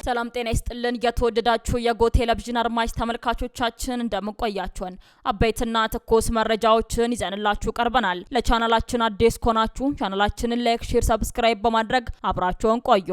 ሰላም ጤና ይስጥልን የተወደዳችሁ የጎ ቴሌቪዥን አድማጭ ተመልካቾቻችን እንደምንቆያችሁን አበይትና ትኩስ መረጃዎችን ይዘንላችሁ ቀርበናል። ለቻናላችን አዲስ ከሆናችሁ ቻናላችንን ላይክ፣ ሼር፣ ሰብስክራይብ በማድረግ አብራችሁን ቆዩ።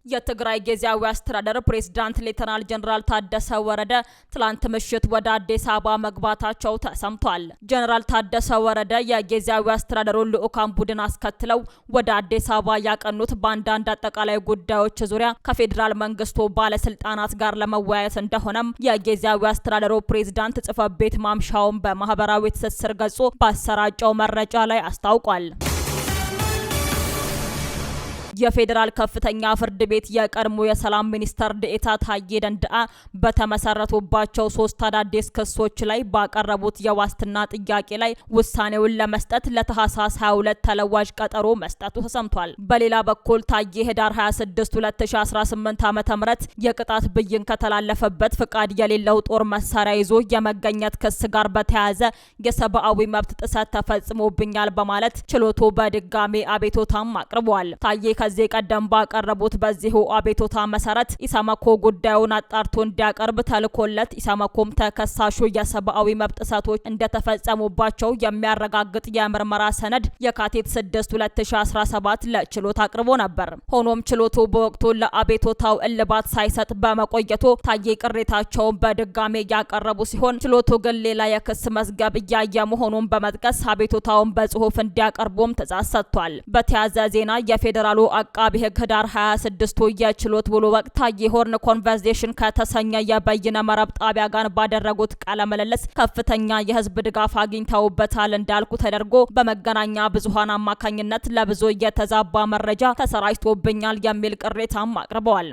የትግራይ ጊዜያዊ አስተዳደር ፕሬዝዳንት ሌተናል ጀነራል ታደሰ ወረደ ትላንት ምሽት ወደ አዲስ አበባ መግባታቸው ተሰምቷል። ጀነራል ታደሰ ወረደ የጊዜያዊ አስተዳደሩን ልዑካን ቡድን አስከትለው ወደ አዲስ አበባ ያቀኑት በአንዳንድ አጠቃላይ ጉዳዮች ዙሪያ ከፌዴራል መንግስቱ ባለስልጣናት ጋር ለመወያየት እንደሆነም የጊዜያዊ አስተዳደሩ ፕሬዝዳንት ጽሕፈት ቤት ማምሻውን በማህበራዊ ትስስር ገጹ ባሰራጨው መረጃ ላይ አስታውቋል። የፌዴራል ከፍተኛ ፍርድ ቤት የቀድሞ የሰላም ሚኒስተር ዴኤታ ታዬ ደንደአ በተመሰረቱባቸው 3 አዳዲስ ክሶች ላይ ባቀረቡት የዋስትና ጥያቄ ላይ ውሳኔውን ለመስጠት ለታህሳስ 22 ተለዋጭ ቀጠሮ መስጠቱ ተሰምቷል። በሌላ በኩል ታዬ ህዳር 26 2018 ዓ.ም የቅጣት ብይን ከተላለፈበት ፍቃድ የሌለው ጦር መሳሪያ ይዞ የመገኘት ክስ ጋር በተያያዘ የሰብአዊ መብት ጥሰት ተፈጽሞብኛል በማለት ችሎቱ በድጋሜ አቤቱታም አቅርቧል። ታዬ ከዚህ ቀደም ባቀረቡት በዚሁ አቤቱታ መሰረት ኢሰመኮ ጉዳዩን አጣርቶ እንዲያቀርብ ተልኮለት ኢሰመኮም ተከሳሹ የሰብአዊ መብት ጥሰቶች እንደተፈጸሙባቸው የሚያረጋግጥ የምርመራ ሰነድ የካቲት 6 2017 ለችሎት አቅርቦ ነበር። ሆኖም ችሎቱ በወቅቱ ለአቤቱታው እልባት ሳይሰጥ በመቆየቱ ታዬ ቅሬታቸውን በድጋሜ ያቀረቡ ሲሆን ችሎቱ ግን ሌላ የክስ መዝገብ እያየ መሆኑን በመጥቀስ አቤቱታውን በጽሁፍ እንዲያቀርቡም ትዕዛዝ ሰጥቷል። በተያያዘ ዜና የፌዴራሉ አቃቢ ህግ ህዳር 26 የችሎት ውሎ ወቅት ታዬ ሆርን ኮንቨርሴሽን ከተሰኘ የበይነ መረብ ጣቢያ ጋር ባደረጉት ቃለ ምልልስ ከፍተኛ የህዝብ ድጋፍ አግኝተውበታል እንዳልኩ ተደርጎ በመገናኛ ብዙሃን አማካኝነት ለብዙ የተዛባ መረጃ ተሰራጭቶብኛል የሚል ቅሬታም አቅርበዋል።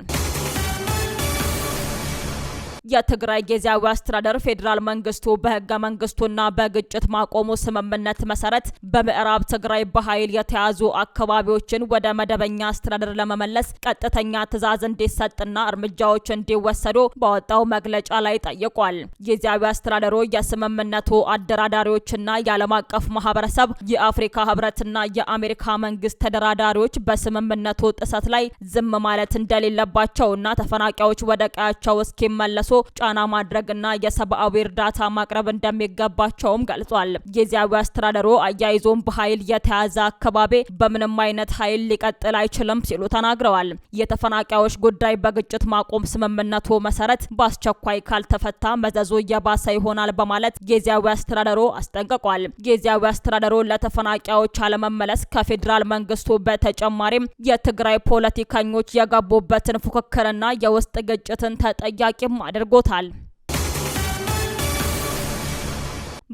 የትግራይ ጊዜያዊ አስተዳደር ፌዴራል መንግስቱ በህገ መንግስቱና በግጭት ማቆሙ ስምምነት መሰረት በምዕራብ ትግራይ በኃይል የተያዙ አካባቢዎችን ወደ መደበኛ አስተዳደር ለመመለስ ቀጥተኛ ትዕዛዝ እንዲሰጥና እርምጃዎች እንዲወሰዱ ባወጣው መግለጫ ላይ ጠይቋል። ጊዜያዊ አስተዳደሩ የስምምነቱ አደራዳሪዎችና የዓለም አቀፍ ማህበረሰብ የአፍሪካ ህብረትና የአሜሪካ መንግስት ተደራዳሪዎች በስምምነቱ ጥሰት ላይ ዝም ማለት እንደሌለባቸውና ተፈናቃዮች ወደ ቀያቸው እስኪመለሱ ጫና ማድረግና የሰብአዊ እርዳታ ማቅረብ እንደሚገባቸውም ገልጿል። ጊዜያዊ አስተዳደሩ አያይዞም በኃይል የተያዘ አካባቢ በምንም አይነት ኃይል ሊቀጥል አይችልም ሲሉ ተናግረዋል። የተፈናቃዮች ጉዳይ በግጭት ማቆም ስምምነቱ መሰረት በአስቸኳይ ካልተፈታ መዘዙ የባሰ ይሆናል በማለት ጊዜያዊ አስተዳደሩ አስጠንቅቋል። ጊዜያዊ አስተዳደሩ ለተፈናቃዮች አለመመለስ ከፌዴራል መንግስቱ በተጨማሪም የትግራይ ፖለቲከኞች የገቡበትን ፉክክርና የውስጥ ግጭትን ተጠያቂም አድርጎታል።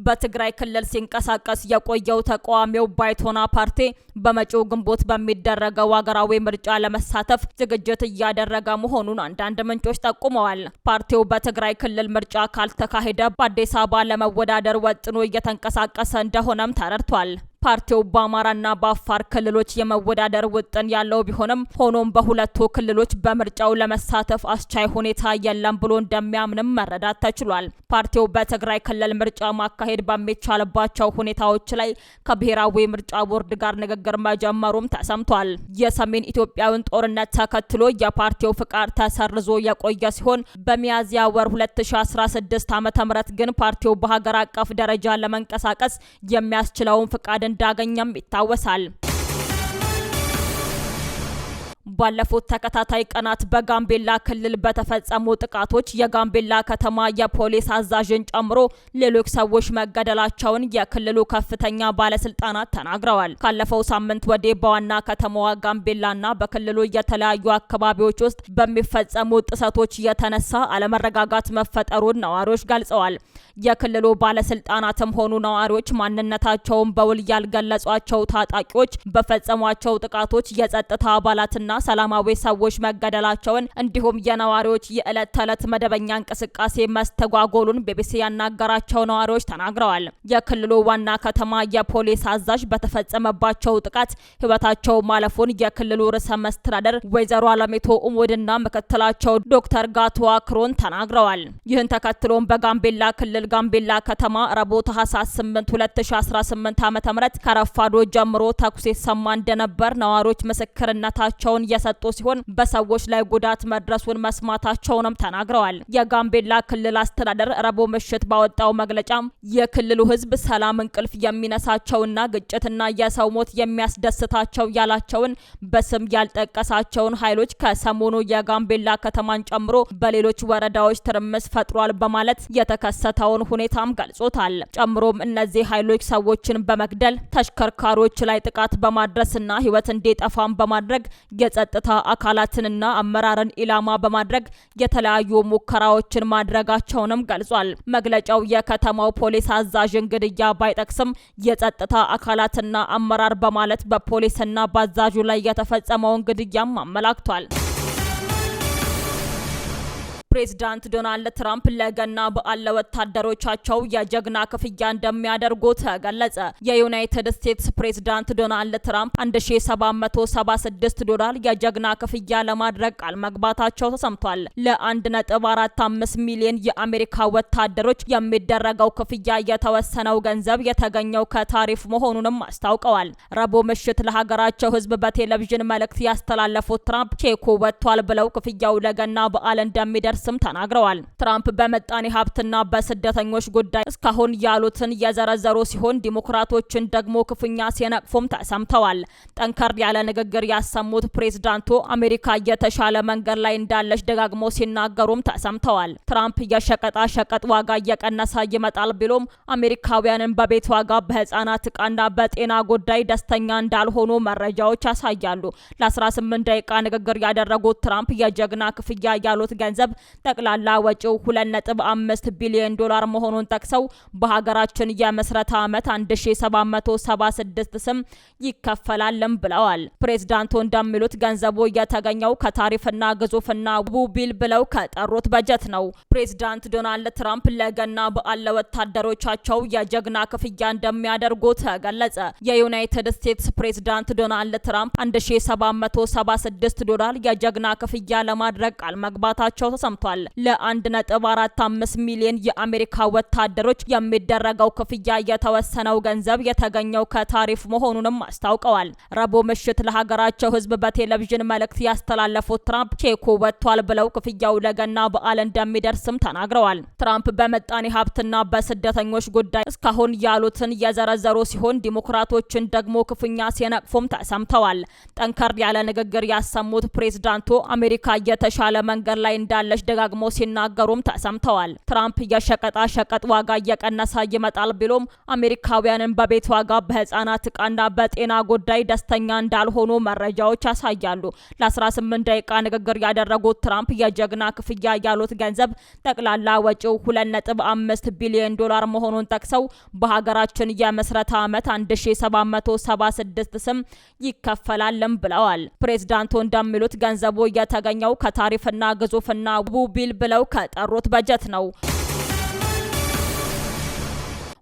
በትግራይ ክልል ሲንቀሳቀስ የቆየው ተቃዋሚው ባይቶና ፓርቲ በመጪው ግንቦት በሚደረገው ሀገራዊ ምርጫ ለመሳተፍ ዝግጅት እያደረገ መሆኑን አንዳንድ ምንጮች ጠቁመዋል። ፓርቲው በትግራይ ክልል ምርጫ ካልተካሄደ በአዲስ አበባ ለመወዳደር ወጥኖ እየተንቀሳቀሰ እንደሆነም ተረድቷል። ፓርቲው በአማራና በአፋር ክልሎች የመወዳደር ውጥን ያለው ቢሆንም ሆኖም በሁለቱ ክልሎች በምርጫው ለመሳተፍ አስቻይ ሁኔታ የለም ብሎ እንደሚያምንም መረዳት ተችሏል። ፓርቲው በትግራይ ክልል ምርጫ ማካሄድ በሚቻልባቸው ሁኔታዎች ላይ ከብሔራዊ ምርጫ ቦርድ ጋር ንግግር መጀመሩም ተሰምቷል። የሰሜን ኢትዮጵያውን ጦርነት ተከትሎ የፓርቲው ፍቃድ ተሰርዞ የቆየ ሲሆን በሚያዝያ ወር 2016 ዓ.ም ግን ፓርቲው በሀገር አቀፍ ደረጃ ለመንቀሳቀስ የሚያስችለውን ፍቃድ እንዳገኘም ይታወሳል። ባለፉት ተከታታይ ቀናት በጋምቤላ ክልል በተፈጸሙ ጥቃቶች የጋምቤላ ከተማ የፖሊስ አዛዥን ጨምሮ ሌሎች ሰዎች መገደላቸውን የክልሉ ከፍተኛ ባለስልጣናት ተናግረዋል። ካለፈው ሳምንት ወዲህ በዋና ከተማዋ ጋምቤላና በክልሉ የተለያዩ አካባቢዎች ውስጥ በሚፈጸሙ ጥሰቶች የተነሳ አለመረጋጋት መፈጠሩን ነዋሪዎች ገልጸዋል። የክልሉ ባለስልጣናትም ሆኑ ነዋሪዎች ማንነታቸውን በውል ያልገለጿቸው ታጣቂዎች በፈጸሟቸው ጥቃቶች የጸጥታ አባላትና ሰላማዊ ሰዎች መገደላቸውን እንዲሁም የነዋሪዎች የዕለት ተዕለት መደበኛ እንቅስቃሴ መስተጓጎሉን ቢቢሲ ያናገራቸው ነዋሪዎች ተናግረዋል። የክልሉ ዋና ከተማ የፖሊስ አዛዥ በተፈጸመባቸው ጥቃት ህይወታቸው ማለፉን የክልሉ ርዕሰ መስተዳደር ወይዘሮ አለሚቶ ኡሙድና ምክትላቸው ዶክተር ጋትዋ ክሮን ተናግረዋል። ይህን ተከትሎም በጋምቤላ ክልል ጋምቤላ ከተማ ረቡዕ ታህሳስ 8 2018 ዓ.ም ከረፋዶ ጀምሮ ተኩስ ሲሰማ እንደነበር ነዋሪዎች ምስክርነታቸውን ቃላቸውን የሰጡ ሲሆን በሰዎች ላይ ጉዳት መድረሱን መስማታቸውንም ተናግረዋል። የጋምቤላ ክልል አስተዳደር ረቡዕ ምሽት ባወጣው መግለጫ የክልሉ ህዝብ ሰላም እንቅልፍ የሚነሳቸውና ግጭትና የሰው ሞት የሚያስደስታቸው ያላቸውን በስም ያልጠቀሳቸውን ኃይሎች ከሰሞኑ የጋምቤላ ከተማን ጨምሮ በሌሎች ወረዳዎች ትርምስ ፈጥሯል በማለት የተከሰተውን ሁኔታም ገልጾታል። ጨምሮም እነዚህ ኃይሎች ሰዎችን በመግደል ተሽከርካሪዎች ላይ ጥቃት በማድረስና ህይወት እንዲጠፋም በማድረግ የጸጥታ አካላትንና አመራርን ኢላማ በማድረግ የተለያዩ ሙከራዎችን ማድረጋቸውንም ገልጿል። መግለጫው የከተማው ፖሊስ አዛዥን ግድያ ባይጠቅስም የጸጥታ አካላትና አመራር በማለት በፖሊስና በአዛዡ ላይ የተፈጸመውን ግድያም አመላክቷል። ፕሬዝዳንት ዶናልድ ትራምፕ ለገና በዓል ለወታደሮቻቸው የጀግና ክፍያ እንደሚያደርጉ ተገለጸ። የዩናይትድ ስቴትስ ፕሬዝዳንት ዶናልድ ትራምፕ $1776 የጀግና ክፍያ ለማድረግ ቃል መግባታቸው ተሰምቷል። ለ1.45 ሚሊዮን የአሜሪካ ወታደሮች የሚደረገው ክፍያ የተወሰነው ገንዘብ የተገኘው ከታሪፍ መሆኑንም አስታውቀዋል። ረቡዕ ምሽት ለሀገራቸው ሕዝብ በቴሌቪዥን መልእክት ያስተላለፉት ትራምፕ ቼኩ ወጥቷል ብለው ክፍያው ለገና በዓል እንደሚደርስ ስም ተናግረዋል። ትራምፕ በመጣኔ ሀብትና በስደተኞች ጉዳይ እስካሁን ያሉትን የዘረዘሩ ሲሆን ዲሞክራቶችን ደግሞ ክፉኛ ሲነቅፉም ተሰምተዋል። ጠንከር ያለ ንግግር ያሰሙት ፕሬዝዳንቱ አሜሪካ የተሻለ መንገድ ላይ እንዳለች ደጋግሞ ሲናገሩም ተሰምተዋል። ትራምፕ የሸቀጣ ሸቀጥ ዋጋ እየቀነሰ ይመጣል ቢሎም አሜሪካውያንን በቤት ዋጋ፣ በህፃናት ዕቃና በጤና ጉዳይ ደስተኛ እንዳልሆኑ መረጃዎች ያሳያሉ። ለ18 ደቂቃ ንግግር ያደረጉት ትራምፕ የጀግና ክፍያ ያሉት ገንዘብ ጠቅላላ ወጪው $2.5 ቢሊዮን መሆኑን ጠቅሰው በሀገራችን የመስረታ ዓመት 1776 ስም ይከፈላልም ብለዋል። ፕሬዝዳንቱ እንደሚሉት ገንዘቡ የተገኘው ከታሪፍና ግዙፍና ውቡ ቢል ብለው ከጠሩት በጀት ነው። ፕሬዝዳንት ዶናልድ ትራምፕ ለገና በዓል ለወታደሮቻቸው የጀግና ክፍያ እንደሚያደርጉ ተገለጸ። የዩናይትድ ስቴትስ ፕሬዝዳንት ዶናልድ ትራምፕ $1776 የጀግና ክፍያ ለማድረግ ቃል መግባታቸው ተሰምቷል። ለ1.45 ሚሊዮን የአሜሪካ ወታደሮች የሚደረገው ክፍያ የተወሰነው ገንዘብ የተገኘው ከታሪፍ መሆኑንም አስታውቀዋል። ረቡዕ ምሽት ለሀገራቸው ሕዝብ በቴሌቪዥን መልእክት ያስተላለፉት ትራምፕ ቼኩ ወጥቷል ብለው ክፍያው ለገና በዓል እንደሚደርስም ተናግረዋል። ትራምፕ በመጣኔ ሀብትና በስደተኞች ጉዳይ እስካሁን ያሉትን የዘረዘሩ ሲሆን ዲሞክራቶችን ደግሞ ክፉኛ ሲነቅፉም ተሰምተዋል። ጠንከር ያለ ንግግር ያሰሙት ፕሬዝዳንቱ አሜሪካ የተሻለ መንገድ ላይ እንዳለች ደጋግሞ ሲናገሩም ተሰምተዋል። ትራምፕ የሸቀጣ ሸቀጥ ዋጋ እየቀነሰ ይመጣል ቢሎም አሜሪካውያንን በቤት ዋጋ፣ በህፃናት ዕቃና በጤና ጉዳይ ደስተኛ እንዳልሆኑ መረጃዎች ያሳያሉ። ለ18 ደቂቃ ንግግር ያደረጉት ትራምፕ የጀግና ክፍያ ያሉት ገንዘብ ጠቅላላ ወጪው $2.5 ቢሊዮን መሆኑን ጠቅሰው በሀገራችን የመስረታ ዓመት 1776 ስም ይከፈላልም ብለዋል። ፕሬዝዳንቱ እንደሚሉት ገንዘቡ የተገኘው ከታሪፍና ግዙፍና ውቡ ቢል ብለው ከጠሩት በጀት ነው።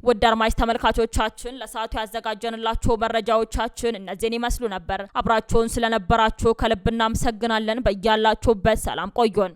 ውድ አድማጭ ተመልካቾቻችን ለሰዓቱ ያዘጋጀንላችሁ መረጃዎቻችን እነዚህን ይመስሉ ነበር። አብራችሁን ስለነበራችሁ ከልብ እናመሰግናለን። በያላችሁበት ሰላም ቆዩን።